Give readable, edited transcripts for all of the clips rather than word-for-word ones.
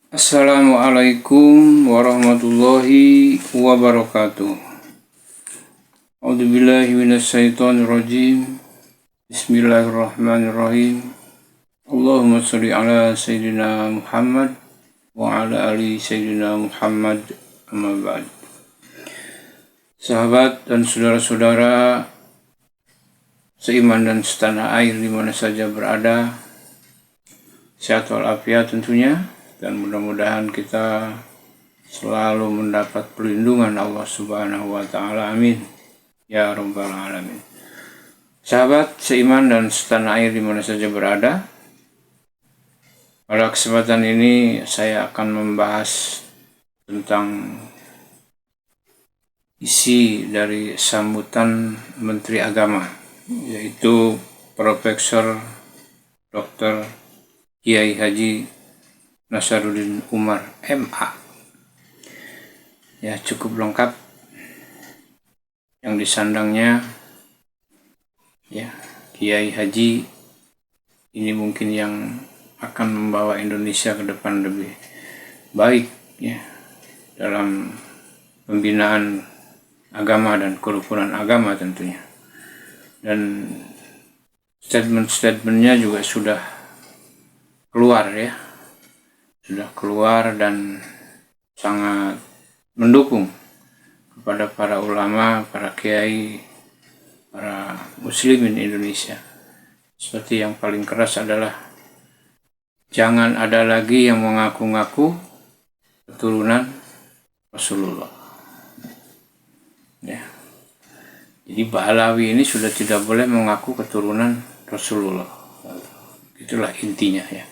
Assalamualaikum warahmatullahi wabarakatuh. A'udzubillahi minasyaitonirrajim. Bismillahirrahmanirrahim. Allahumma sholli ala sayyidina Muhammad wa ala ali sayyidina Muhammad, amma ba'd. Sahabat dan saudara-saudara seiman dan setanah air di mana saja berada, sehat walafiat tentunya, dan mudah-mudahan kita selalu mendapat perlindungan Allah Subhanahu wa Ta'ala. Amin ya Rabbal Alamin. Sahabat seiman dan setanah air di mana saja berada, pada kesempatan ini saya akan membahas tentang isi dari sambutan Menteri Agama, yaitu Profesor Dr. Kiai Haji Nasaruddin Umar MA. Ya, cukup lengkap yang disandangnya. Ya, Kiai Haji ini mungkin yang akan membawa Indonesia ke depan lebih baik, ya, dalam pembinaan agama dan kerukunan agama tentunya. Dan statement-statementnya juga sudah keluar, ya, sudah keluar dan sangat mendukung kepada para ulama, para kiai, para muslimin Indonesia. Seperti yang paling keras adalah jangan ada lagi yang mengaku-ngaku keturunan Rasulullah. Ya. Jadi Ba'alawi ini sudah tidak boleh mengaku keturunan Rasulullah. Itulah intinya, ya.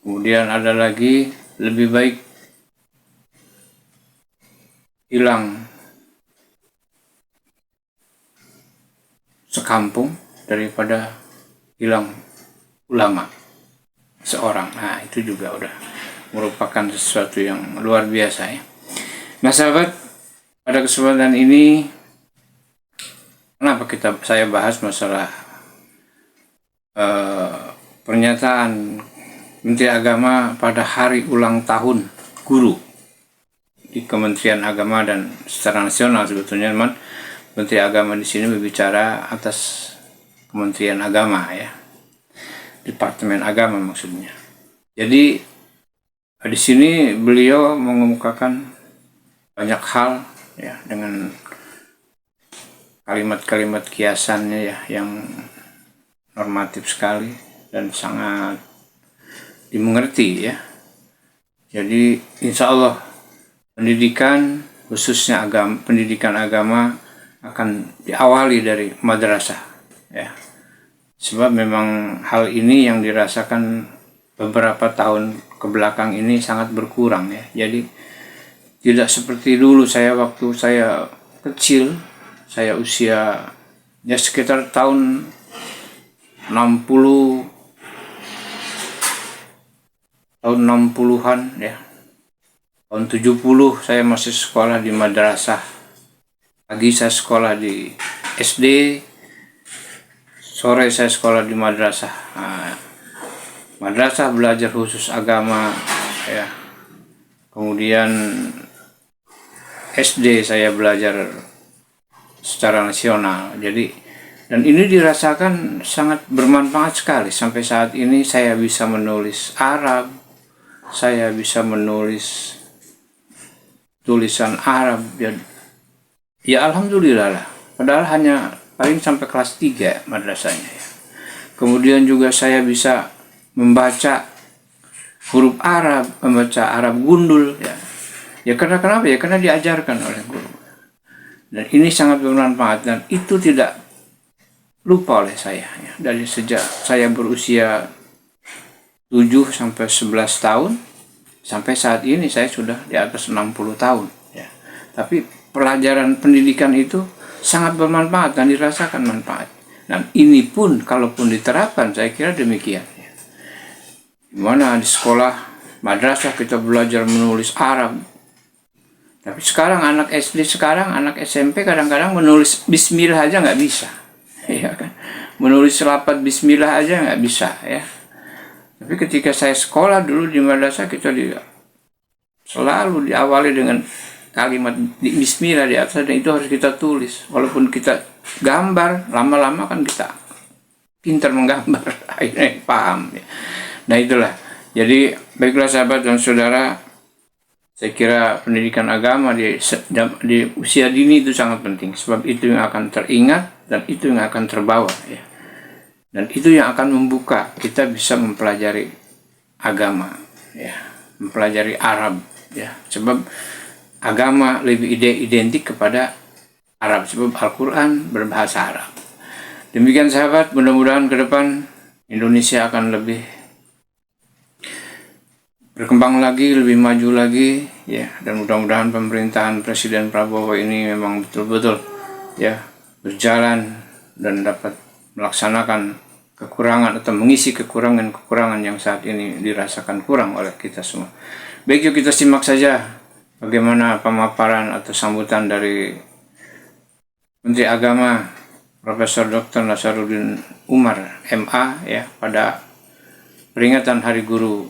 Kemudian ada lagi, lebih baik hilang sekampung daripada hilang ulama seorang. Nah, itu juga udah merupakan sesuatu yang luar biasa, ya. Nah, sahabat, pada kesempatan ini kenapa saya bahas masalah pernyataan Menteri Agama pada hari ulang tahun guru di Kementerian Agama dan secara nasional. Sebetulnya Menteri Agama di sini berbicara atas Kementerian Agama, ya, Departemen Agama maksudnya. Jadi di sini beliau mengemukakan banyak hal, ya, dengan kalimat-kalimat kiasannya, ya, yang normatif sekali dan sangat dimengerti, ya. Jadi insya Allah pendidikan, khususnya pendidikan agama, akan diawali dari madrasah, ya. Sebab memang hal ini yang dirasakan beberapa tahun kebelakang ini sangat berkurang, ya. Jadi tidak seperti dulu waktu saya kecil, saya usia ya sekitar tahun 60-an, ya. Tahun 70 saya masih sekolah di madrasah. Pagi saya sekolah di SD, sore saya sekolah di madrasah. Nah, madrasah belajar khusus agama, ya. Kemudian SD saya belajar secara nasional. Dan ini dirasakan sangat bermanfaat sekali. Sampai saat ini saya bisa menulis Arab, saya bisa menulis tulisan Arab, ya alhamdulillah lah. Padahal hanya paling sampai kelas 3 madrasahnya, ya. Kemudian juga saya bisa membaca huruf Arab, membaca Arab gundul, ya. Ya kenapa? Ya karena diajarkan oleh guru. Dan ini sangat bermanfaat dan itu tidak lupa oleh saya, ya. Dari sejak saya berusia 7-11 tahun sampai saat ini saya sudah di atas 60 tahun, ya. Tapi pelajaran pendidikan itu sangat bermanfaat dan dirasakan manfaat. Dan ini pun kalaupun diterapkan, saya kira demikian, ya. Dimana di sekolah madrasah kita belajar menulis Arab, tapi sekarang anak SD, anak SMP kadang-kadang menulis Bismillah aja nggak bisa, ya kan? Menulis lafaz Bismillah aja nggak bisa, ya. Tapi ketika saya sekolah dulu di madrasah, kita selalu diawali dengan kalimat bismillah di atas, dan itu harus kita tulis. Walaupun kita gambar, lama-lama kan kita pintar menggambar, akhirnya paham. Nah itulah, jadi baiklah sahabat dan saudara, saya kira pendidikan agama di usia dini itu sangat penting, sebab itu yang akan teringat dan itu yang akan terbawa, ya. Dan itu yang akan membuka kita bisa mempelajari agama, ya, mempelajari Arab, ya. Sebab agama lebih identik kepada Arab, sebab Al-Quran berbahasa Arab. Demikian sahabat, mudah-mudahan ke depan Indonesia akan lebih berkembang lagi, lebih maju lagi, ya. Dan mudah-mudahan pemerintahan Presiden Prabowo ini memang betul-betul, ya, berjalan dan dapat melaksanakan kekurangan atau mengisi kekurangan-kekurangan yang saat ini dirasakan kurang oleh kita semua. Baik, yuk kita simak saja bagaimana pemaparan atau sambutan dari Menteri Agama Profesor Dr. Nasaruddin Umar MA, ya, pada peringatan Hari Guru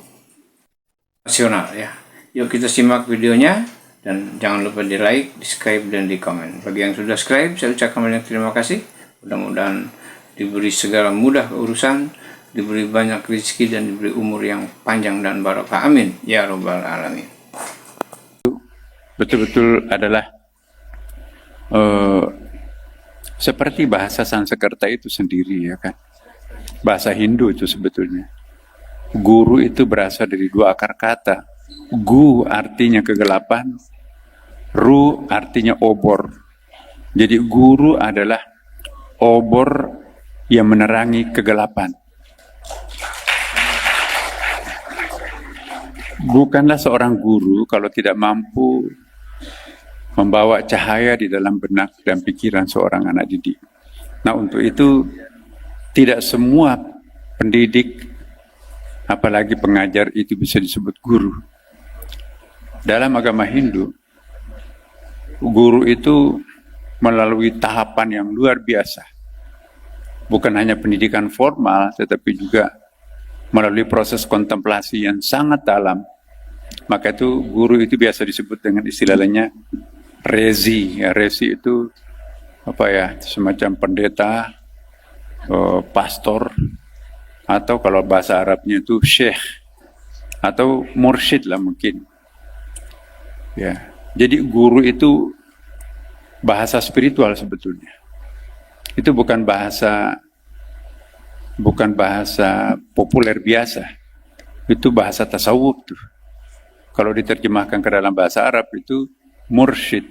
Nasional, ya. Yuk kita simak videonya, dan jangan lupa di like, di subscribe, dan di komen. Bagi yang sudah subscribe, saya ucapkan banyak terima kasih. Mudah-mudahan diberi segala mudah urusan, diberi banyak rezeki, dan diberi umur yang panjang dan barokah. Amin ya robbal alamin. Betul-betul adalah seperti bahasa Sanskerta itu sendiri, ya kan. Bahasa Hindu itu sebetulnya. Guru itu berasal dari dua akar kata. Gu artinya kegelapan, ru artinya obor. Jadi guru adalah obor yang menerangi kegelapan. Bukanlah seorang guru kalau tidak mampu membawa cahaya di dalam benak dan pikiran seorang anak didik. Nah, untuk itu tidak semua pendidik, apalagi pengajar, itu bisa disebut guru. Dalam agama Hindu, guru itu melalui tahapan yang luar biasa. Bukan hanya pendidikan formal, tetapi juga melalui proses kontemplasi yang sangat dalam. Maka itu guru itu biasa disebut dengan istilah lainnya rezi. Ya, rezi itu apa ya, semacam pendeta, pastor, atau kalau bahasa Arabnya itu syekh atau mursyid lah mungkin. Ya, jadi guru itu bahasa spiritual sebetulnya. Itu bukan bahasa populer biasa. Itu bahasa tasawuf tuh. Kalau diterjemahkan ke dalam bahasa Arab itu mursyid,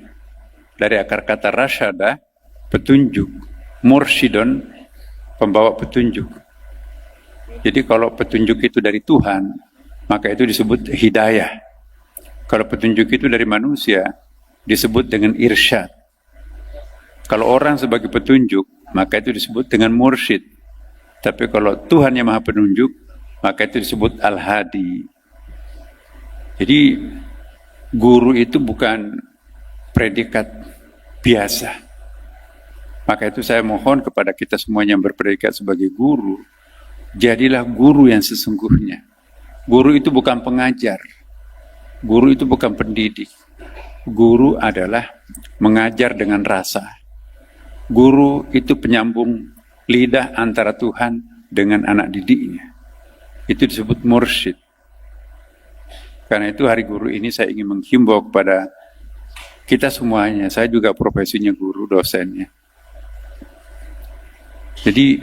dari akar kata rasyada, petunjuk. Mursyidon, pembawa petunjuk. Jadi kalau petunjuk itu dari Tuhan, maka itu disebut hidayah. Kalau petunjuk itu dari manusia, disebut dengan irsyad. Kalau orang sebagai petunjuk, maka itu disebut dengan mursyid. Tapi kalau Tuhan yang maha penunjuk, maka itu disebut al-hadi. Jadi guru itu bukan predikat biasa. Maka itu saya mohon kepada kita semuanya yang berpredikat sebagai guru, jadilah guru yang sesungguhnya. Guru itu bukan pengajar. Guru itu bukan pendidik. Guru adalah mengajar dengan rasa. Guru itu penyambung lidah antara Tuhan dengan anak didiknya. Itu disebut mursyid. Karena itu hari guru ini saya ingin menghimbau kepada kita semuanya. Saya juga profesinya guru, dosennya. Jadi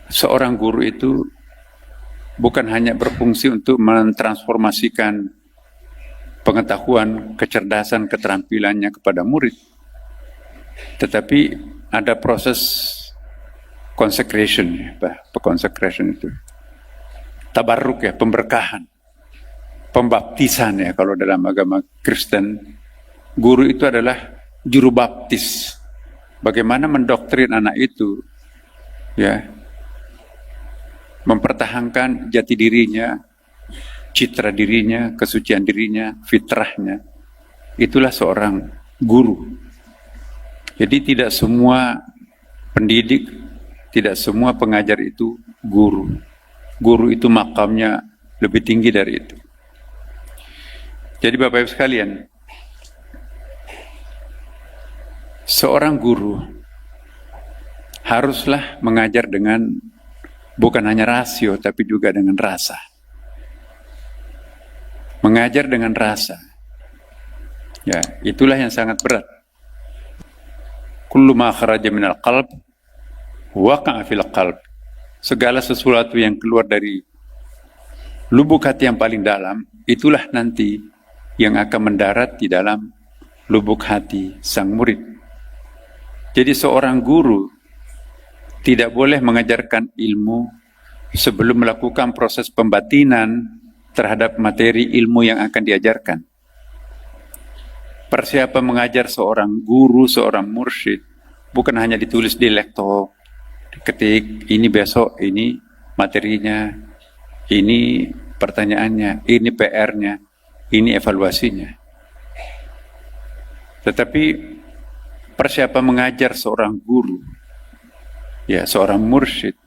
seorang guru itu bukan hanya berfungsi untuk mentransformasikan pengetahuan, kecerdasan, keterampilannya kepada murid, tetapi ada proses consecration, consecration itu tabarruk, ya, pemberkahan, pembaptisan, ya, kalau dalam agama Kristen. Guru itu adalah juru baptis. Bagaimana mendoktrin anak itu, ya, mempertahankan jati dirinya, citra dirinya, kesucian dirinya, fitrahnya. Itulah seorang guru. Jadi tidak semua pendidik, tidak semua pengajar itu guru. Guru itu makamnya lebih tinggi dari itu. Jadi Bapak Ibu sekalian, seorang guru haruslah mengajar dengan bukan hanya rasio, tapi juga dengan rasa. Mengajar dengan rasa. Ya, itulah yang sangat berat. Kullu ma kharaja minal qalb waqa'a fil qalb. Segala sesuatu yang keluar dari lubuk hati yang paling dalam, itulah nanti yang akan mendarat di dalam lubuk hati sang murid. Jadi seorang guru tidak boleh mengajarkan ilmu sebelum melakukan proses pembatinan terhadap materi ilmu yang akan diajarkan. Persiapan mengajar seorang guru, seorang mursyid, bukan hanya ditulis di laptop, diketik, ini besok, ini materinya, ini pertanyaannya, ini PR-nya, ini evaluasinya. Tetapi persiapan mengajar seorang guru, ya seorang mursyid,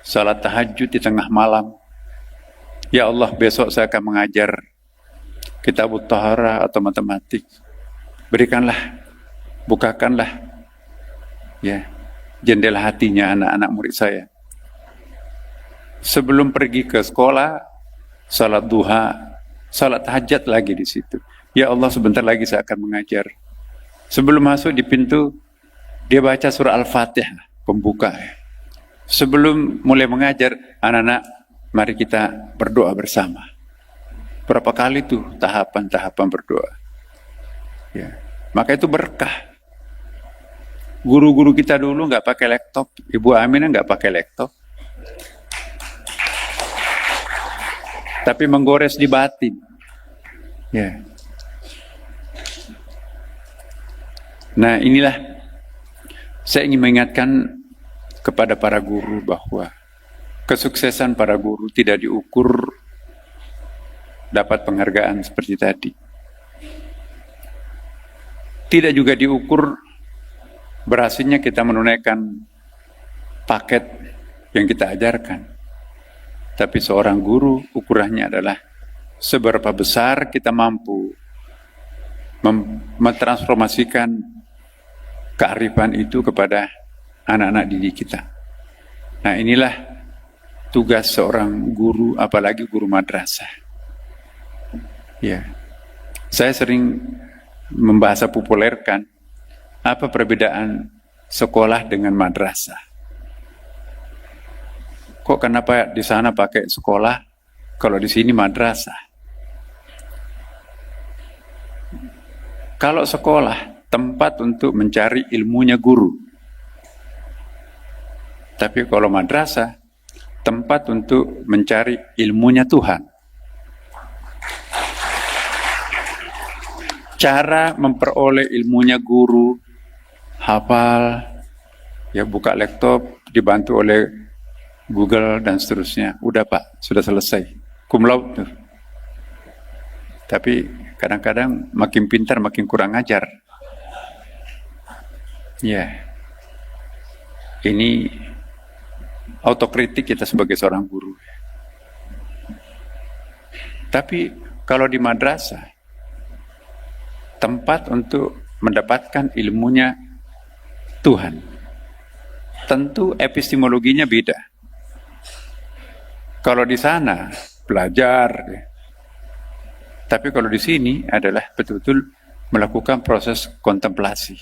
salat tahajud di tengah malam, ya Allah besok saya akan mengajar kitab Thahara atau matematik. Berikanlah, bukakanlah ya jendela hatinya anak-anak murid saya. Sebelum pergi ke sekolah, salat duha, salat tahajud lagi di situ. Ya Allah sebentar lagi saya akan mengajar. Sebelum masuk di pintu, dia baca surah Al-Fatihah, pembuka. Sebelum mulai mengajar, anak-anak, mari kita berdoa bersama. Berapa kali tuh tahapan-tahapan berdoa. Ya. Maka itu berkah. Guru-guru kita dulu nggak pakai laptop. Ibu Aminah nggak pakai laptop. Tapi menggores di batin. Ya. Nah inilah saya ingin mengingatkan kepada para guru bahwa kesuksesan para guru tidak diukur dapat penghargaan seperti tadi. Tidak juga diukur berhasilnya kita menunaikan paket yang kita ajarkan. Tapi seorang guru ukurannya adalah seberapa besar kita mampu mentransformasikan kearifan itu kepada anak-anak didik kita. Nah inilah tugas seorang guru, apalagi guru madrasah. Ya, saya sering membahasa populerkan apa perbedaan sekolah dengan madrasah. Kok kenapa di sana pakai sekolah, kalau di sini madrasah? Kalau sekolah, tempat untuk mencari ilmunya guru. Tapi kalau madrasah, tempat untuk mencari ilmunya Tuhan. Cara memperoleh ilmunya guru, hafal, ya buka laptop, dibantu oleh Google dan seterusnya. Udah Pak, sudah selesai. Cum laude tuh. Tapi kadang-kadang makin pintar makin kurang ajar. Ya, ini autokritik kita sebagai seorang guru. Tapi kalau di madrasah, tempat untuk mendapatkan ilmunya Tuhan. Tentu epistemologinya beda. Kalau di sana belajar, tapi kalau di sini adalah betul-betul melakukan proses kontemplasi.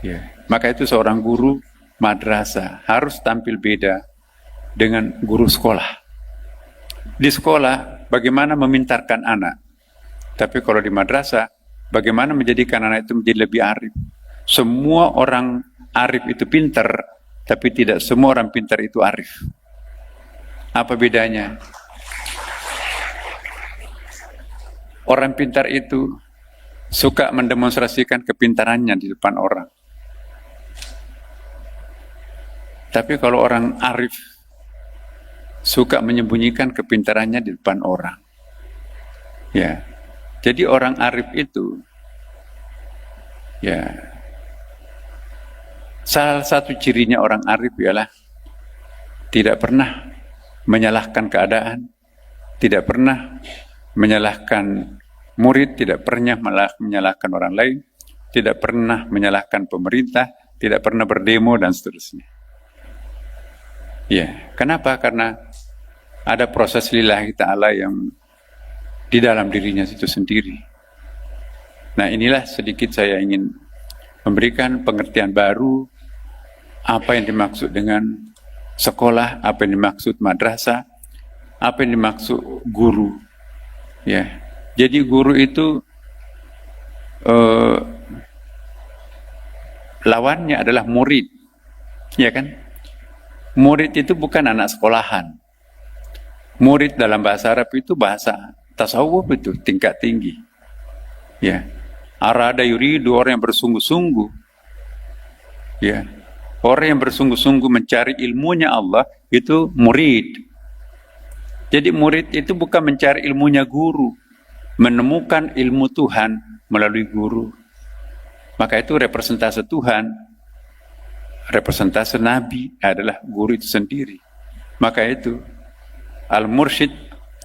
Ya. Maka itu seorang guru madrasah harus tampil beda dengan guru sekolah. Di sekolah bagaimana memintarkan anak, tapi kalau di madrasah bagaimana menjadikan anak itu menjadi lebih arif. Semua orang arif itu pintar, tapi tidak semua orang pintar itu arif. Apa bedanya? Orang pintar itu suka mendemonstrasikan kepintarannya di depan orang. Tapi kalau orang arif suka menyembunyikan kepintarannya di depan orang. Ya. Jadi orang arif itu ya salah satu cirinya orang arif ialah tidak pernah menyalahkan keadaan, tidak pernah menyalahkan Murid tidak pernah menyalahkan orang lain, tidak pernah menyalahkan pemerintah, tidak pernah berdemo, dan seterusnya. Ya, kenapa? Karena ada proses lillahi ta'ala yang di dalam dirinya itu sendiri. Nah, inilah sedikit saya ingin memberikan pengertian baru apa yang dimaksud dengan sekolah, apa yang dimaksud madrasah, apa yang dimaksud guru. Ya, jadi guru itu lawannya adalah murid, ya kan? Murid itu bukan anak sekolahan. Murid dalam bahasa Arab itu bahasa tasawuf, itu tingkat tinggi. Ya, arada yuridu, orang yang bersungguh-sungguh. Ya, orang yang bersungguh-sungguh mencari ilmunya Allah itu murid. Jadi murid itu bukan mencari ilmunya guru, menemukan ilmu Tuhan melalui guru. Maka itu representase Tuhan, representase Nabi adalah guru itu sendiri. Maka itu al-mursyid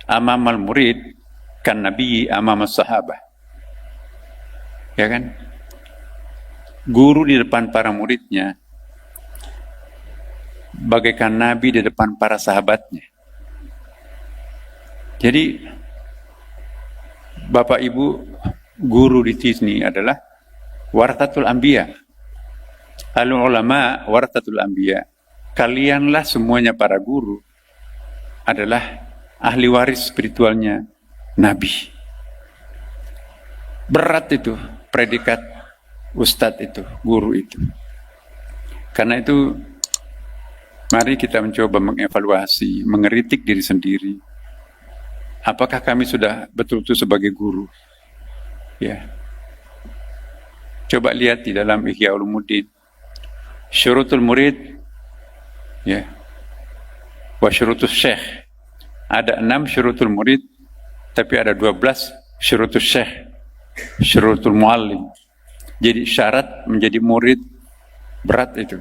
amam al-murid kan nabi amam as-sahabah. Ya kan? Guru di depan para muridnya bagaikan nabi di depan para sahabatnya. Jadi Bapak Ibu guru di sini adalah warathatul anbiya. Al-ulama warathatul anbiya. Kalianlah semuanya para guru adalah ahli waris spiritualnya Nabi. Berat itu predikat ustadz itu, guru itu. Karena itu mari kita mencoba mengevaluasi, mengeritik diri sendiri. Apakah kami sudah betul-betul sebagai guru? Ya. Coba lihat di dalam Ihya Ulumuddin. Syurutul murid, ya, wa syurutus syekh. Ada 6 syurutul murid, tapi ada 12 syurutus syekh, syurutul muallim. Jadi syarat menjadi murid berat itu.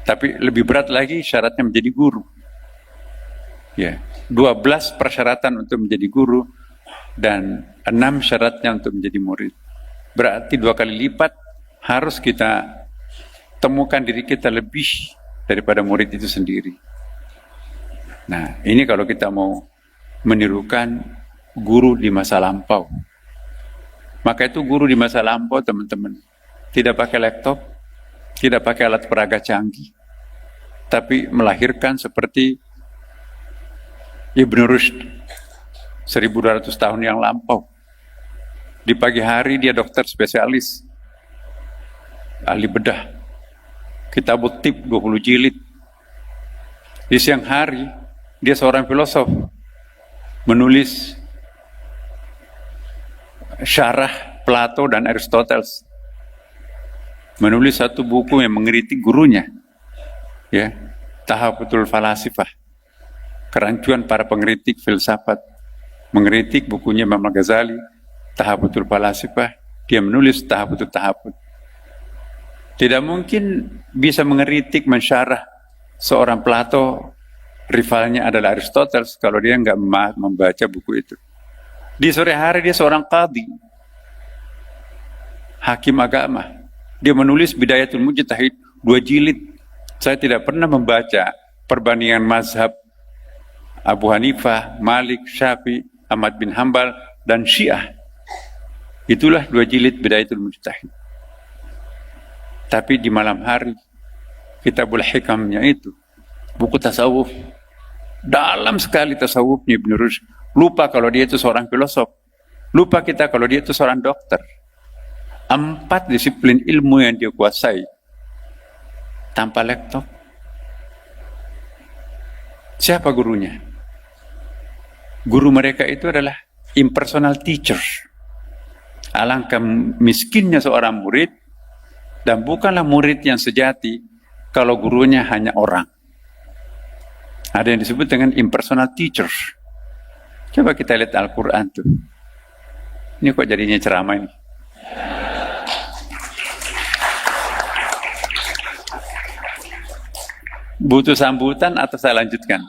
Tapi lebih berat lagi syaratnya menjadi guru. Ya, 12 persyaratan untuk menjadi guru dan 6 syaratnya untuk menjadi murid. Berarti 2 kali lipat harus kita temukan diri kita lebih daripada murid itu sendiri. Nah, ini kalau kita mau menirukan guru di masa lampau. Maka itu guru di masa lampau, teman-teman, tidak pakai laptop, tidak pakai alat peraga canggih, tapi melahirkan seperti Ibnu Rushd 1200 tahun yang lampau. Di pagi hari dia dokter spesialis, ahli bedah, Kitabut Tib 20 jilid. Di siang hari dia seorang filosof, menulis syarah Plato dan Aristoteles, menulis satu buku yang mengkritik gurunya, ya, Tahafutul Falasifah, kerancuan para pengkritik filsafat, mengkritik bukunya Imam Ghazali, Tahafutul Falasifah. Dia menulis Tahafutul Tahafut. Tidak mungkin bisa mengkritik, mensyarah seorang Plato, rivalnya adalah Aristoteles, kalau dia nggak membaca buku itu. Di sore hari dia seorang qadhi, hakim agama. Dia menulis Bidayatul Mujtahid 2 jilid. Saya tidak pernah membaca perbandingan mazhab Abu Hanifah, Malik, Syafi'i, Ahmad bin Hambal, dan Syiah. Itulah 2 jilid Bidayatul Mujtahid. Tapi di malam hari, Kitabul Hikamnya itu, buku tasawuf, dalam sekali tasawufnya Ibnu Rushd. Lupa kalau dia itu seorang filosof. Lupa kita kalau dia itu seorang dokter. 4 disiplin ilmu yang dia kuasai tanpa laptop. Siapa gurunya? Guru mereka itu adalah impersonal teachers. Alangkah miskinnya seorang murid, dan bukanlah murid yang sejati kalau gurunya hanya orang. Ada yang disebut dengan impersonal teachers. Coba kita lihat Al-Quran tuh. Ini kok jadinya ceramah ini? Butuh sambutan atau saya lanjutkan?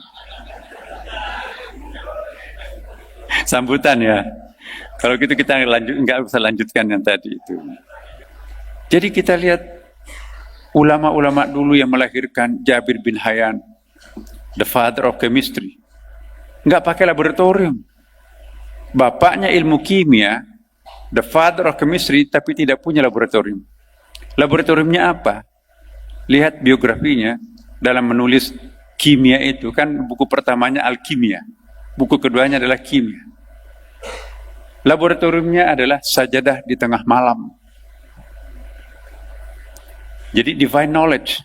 Sambutan ya. Kalau gitu kita nggak usah lanjutkan yang tadi itu. Jadi kita lihat ulama-ulama dulu yang melahirkan Jabir bin Hayyan, the father of chemistry, nggak pakai laboratorium. Bapaknya ilmu kimia, the father of chemistry, tapi tidak punya laboratorium. Laboratoriumnya apa? Lihat biografinya dalam menulis kimia itu, kan buku pertamanya Alkimia, buku keduanya adalah Kimia. Laboratoriumnya adalah sajadah di tengah malam. Jadi divine knowledge.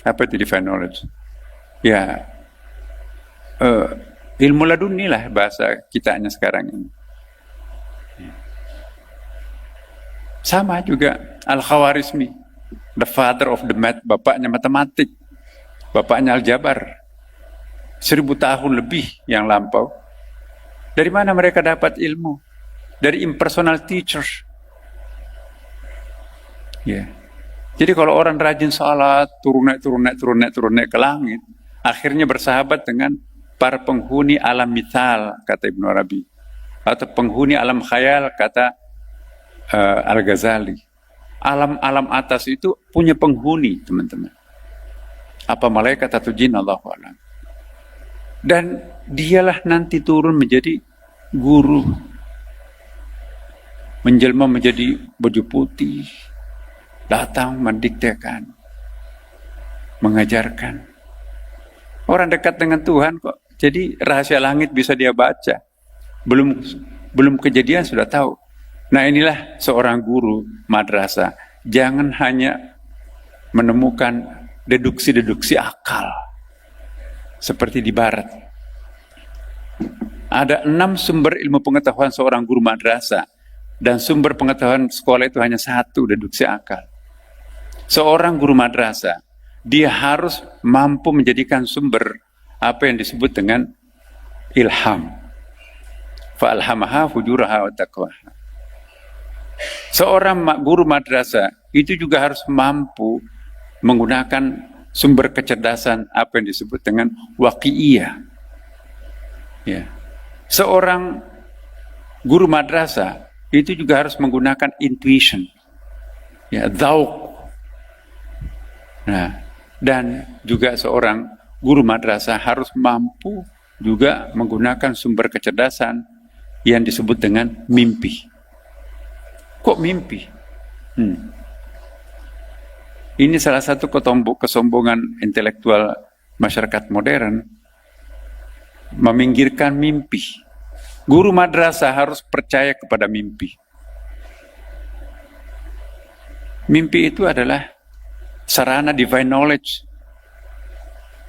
Apa itu divine knowledge? Ya, ilmu laduni lah bahasa kitanya sekarang ini. Sama juga Al-Khawarizmi, the father of the math, bapaknya matematik, bapaknya Al-Jabar. 1000 tahun lebih yang lampau. Dari mana mereka dapat ilmu? Dari impersonal teachers. Ya. Jadi kalau orang rajin salat, turun naik ke langit, akhirnya bersahabat dengan para penghuni alam mithal, kata Ibnu Arabi, atau penghuni alam khayal, kata Al-Ghazali. Alam-alam atas itu punya penghuni, teman-teman. Apa malaikat atau jin, Allahu a'lam. Dan dialah nanti turun menjadi guru, menjelma menjadi baju putih, datang mendiktekan, mengajarkan. Orang dekat dengan Tuhan kok, jadi rahasia langit bisa dia baca. Belum kejadian sudah tahu. Nah, inilah seorang guru madrasah. Jangan hanya menemukan deduksi-deduksi akal seperti di barat. Ada 6 sumber ilmu pengetahuan seorang guru madrasah, dan sumber pengetahuan sekolah itu hanya 1, deduksi akal. Seorang guru madrasah, dia harus mampu menjadikan sumber apa yang disebut dengan ilham. Fa'alhamaha fujuraha wa taqwaha. Seorang guru madrasah itu juga harus mampu menggunakan sumber kecerdasan apa yang disebut dengan waqi'iyah. Ya. Seorang guru madrasah itu juga harus menggunakan intuition, ya, dzauq. Nah, dan juga seorang guru madrasah harus mampu juga menggunakan sumber kecerdasan yang disebut dengan mimpi. Kok mimpi? Ini salah satu kesombongan intelektual masyarakat modern, meminggirkan mimpi. Guru madrasah harus percaya kepada mimpi. Mimpi itu adalah sarana divine knowledge.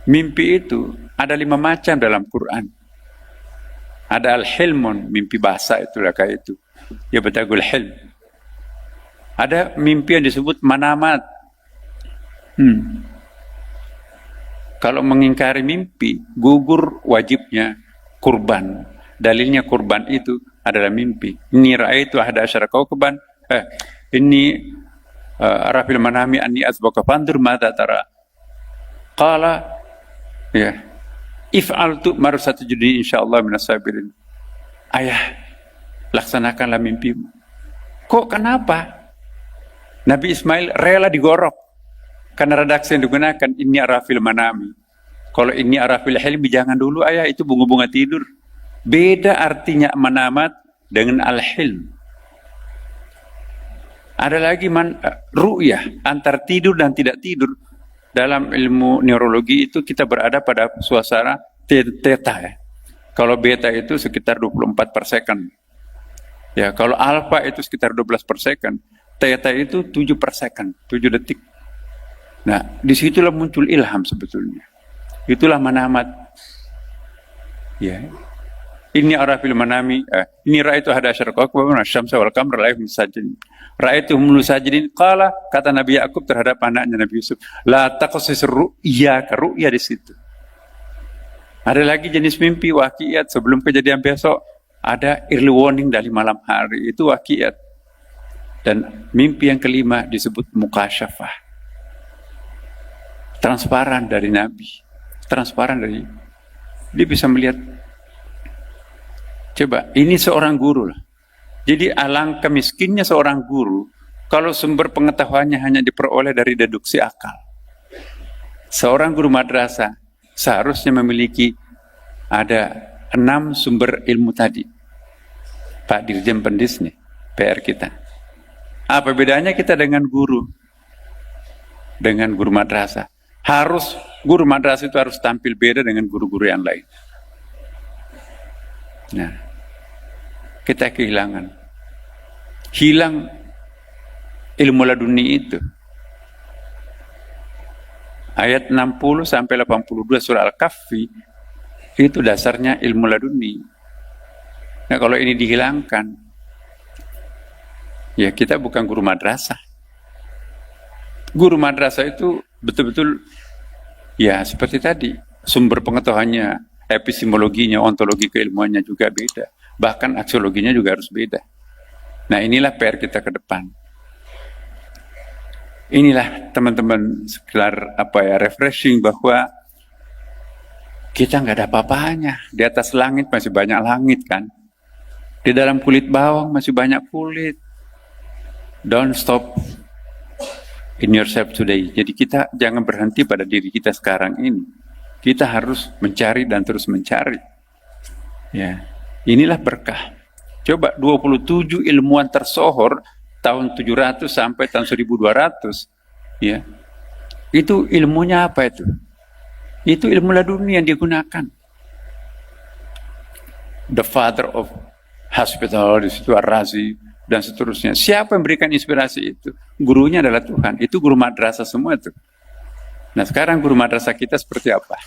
Mimpi itu ada 5 macam dalam Quran. Ada al-hilmun, mimpi bahasa itulah kayak itu. Ya batagul hilm. Ada mimpi yang disebut manamat. Kalau mengingkari mimpi, gugur wajibnya kurban. Dalilnya kurban itu adalah mimpi. Ini ra'aitu ahada asyara kaukaban. Ini arafil manami anni azbaka fandur madza tara. Qala ya if'altu marasatujudi insyaallah minas sabirin. Ayah, laksanakanlah mimpimu. Kok kenapa? Nabi Ismail rela digorok karena redaksi yang digunakan ini arafil manami. Kalau ini arafil hilmi jangan dulu ayah, itu bunga-bunga tidur. Beda artinya manamat dengan al-hilm. Ada lagi ru'yah, antara tidur dan tidak tidur. Dalam ilmu neurologi itu kita berada pada suasana theta ya. Kalau beta itu sekitar 24 per second. Ya, kalau alfa itu sekitar 12 per second. Theta itu 7 per second, 7 detik. Nah, disitulah muncul ilham sebetulnya. Itulah manamat. Ya. Ini arafil manami. Ini ra'aitu ahada asyara kaukaban asy-syamsa wal qamara ra'aytuhum sajidin. Ra'aytuhum sajidin. Qala, kata Nabi Yakub terhadap anaknya Nabi Yusuf, la taqsis ru'ya, ru'ya di situ. Ada lagi jenis mimpi waqiat sebelum kejadian besok. Ada early warning dari malam hari, itu waqiat. Dan mimpi yang kelima disebut mukasyafah. Transparan dari Nabi. Transparan dari, dia bisa melihat. Coba, ini seorang guru lah. Jadi alangkah miskinnya seorang guru kalau sumber pengetahuannya hanya diperoleh dari deduksi akal. Seorang guru madrasah seharusnya memiliki ada 6 sumber ilmu tadi. Pak Dirjen Pendis nih, PR kita. Apa bedanya kita dengan guru? Dengan guru madrasah. Guru madrasah itu harus tampil beda dengan guru-guru yang lain. Nah, kita kehilangan. Hilang ilmu laduni itu. Ayat 60 sampai 82 surah Al-Kahfi itu dasarnya ilmu laduni. Nah, kalau ini dihilangkan, ya kita bukan guru madrasah. Guru madrasah itu betul-betul ya seperti tadi, sumber pengetahuannya, epistemologinya, ontologi keilmuannya juga beda. Bahkan aksiologinya juga harus beda. Nah, inilah PR kita ke depan. Inilah teman-teman sekedar refreshing bahwa kita nggak ada apa-apanya. Di atas langit masih banyak langit kan. Di dalam kulit bawang masih banyak kulit. Don't stop in yourself today. Jadi kita jangan berhenti pada diri kita sekarang ini. Kita harus mencari dan terus mencari. Ya, inilah berkah. Coba 27 ilmuwan tersohor tahun 700 sampai tahun 1200, ya. Itu ilmunya apa itu? Itu ilmu laduni yang digunakan. The father of hospital, di situ Ar-Razi dan seterusnya. Siapa yang memberikan inspirasi itu? Gurunya adalah Tuhan. Itu guru madrasah semua itu. Nah, sekarang guru madrasah kita seperti apa?